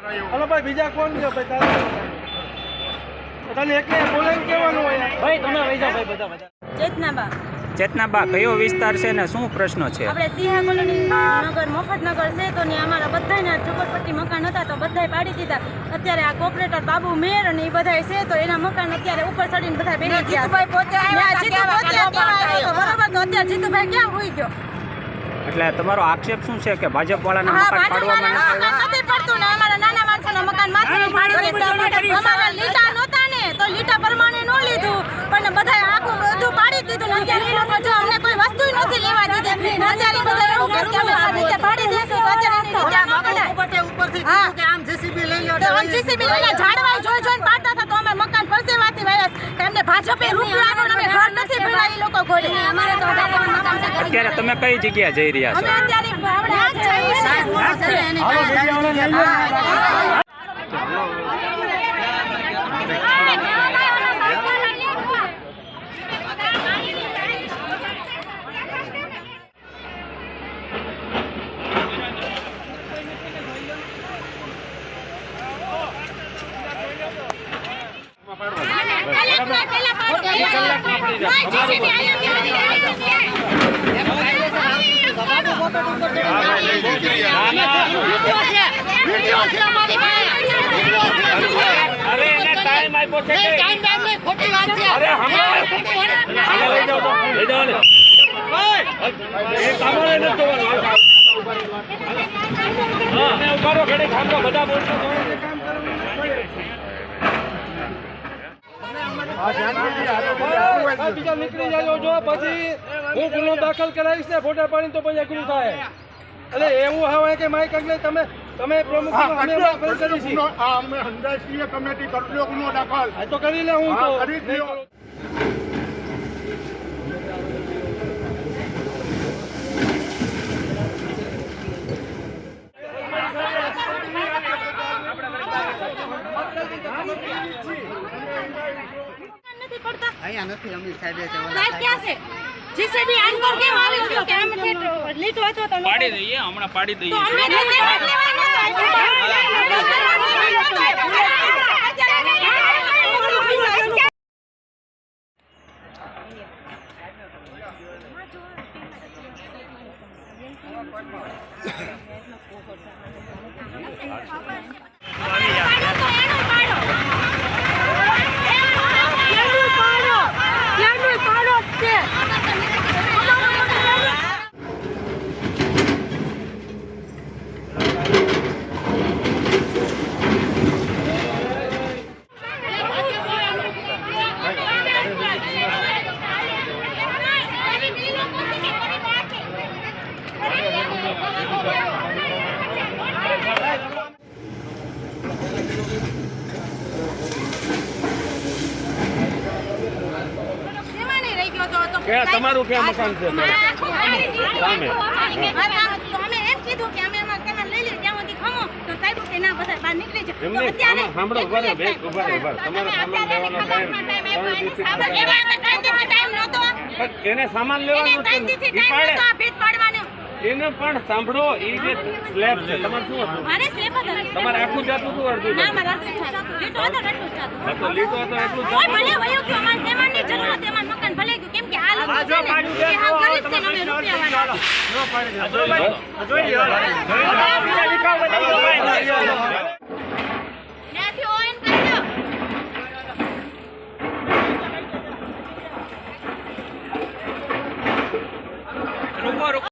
Hello ભાઈ બીજા કોણ છે ભાઈ તને એકને બોલાવીને કહેવાનું હોય ભાઈ તમે વહી જાઓ ભાઈ બધા ચેતનાબા ચેતનાબા કયો વિસ્તાર છે ને શું પ્રશ્ન છે? આપણે સિંહા કોલોની નગર મફતનગર છે તો ત્યાં અમારા બધાના ઝુંપડપટ્ટી મકાન હતા તો બધાય પાડી દીધા. અત્યારે આ કોર્પોરેટર બાબુ મેયર અને એ બધાય છે તો એના મકાન અત્યારે ઉપર ચડીને બધા બેસી ગયા. જીતુભાઈ પોતે આવ્યા બરોબર તો અત્યારે જીતુભાઈ ક્યાં હોઈ ગયો? એટલે તમારો આક્ષેપ શું છે કે ભાજપ વાળાના મકાન પાડવામાં નથી પડતું ને અમારા નાના માણસોના મકાન માથે પાડી દીધા. અમારા લીટા નહોતા ને તો લીટા પ્રમાણે ન લીધું પણ બધાય આખું બધું પાડી દીધું ને અત્યારે એ લોકો જો અમને કોઈ વસ્તુ નથી લેવા દીધી. અત્યારે બધા એવું કે અમે આ રીતે પાડી દઈશું તો અત્યારે ઉપરથી કે આમ જેસીબી લઈ લો તો આમ જેસીબી લઈને ઝાડવા જોઈ જોઈને પાડતા હતા તો અમે મકાન પરસેવાથી વાયસ કે અમને ભાજપે રૂપિયાનો અમે ઘર નથી ભેળા એ લોકો ઘોડે અમારે તો મકાન છે. અત્યારે તમે કઈ જગ્યા જઈ રહ્યા છો? અમે અત્યારે ભાવડા બીજા નીકળી જાય જો પછી હું ગુનો દાખલ કરાવીશ ને ફોટા પાડીને તો પછી અઘરું થાય. એટલે એવું હોય કે માઇક અગલે તમે પ્રમુખ અમે અંદાજકીય કમિટી કરજો ગુનો દાખલ તો કરી લે હું તો કરી દો. અહીંયા નથી અમીર સાહેબ ક્યાં છે? જીસીબી આનકોર કેમ આવી ગયો કે આમ લીટો હતો તો પાડી દઈએ, હમણાં પાડી દઈએ. તો અમને તમારું ક્યાં મકાન છે? અમે એમ કીધું કે અમે અમારા કેનાલ લઈ લઈએ ત્યાં સુધી ખમો તો સાહેબ કે ના બધા બહાર નીકળી જાય. સાંભળો તમારે સામાન લેવાનો ટાઈમ નહોતો એને સામાન લેવાનો એને પણ સાંભળો એ જે સ્લેબ છે તમારે શું હતું? તમારે આખું જાતું હતું અડધું લીટો હતો એટલું મકાન ભલે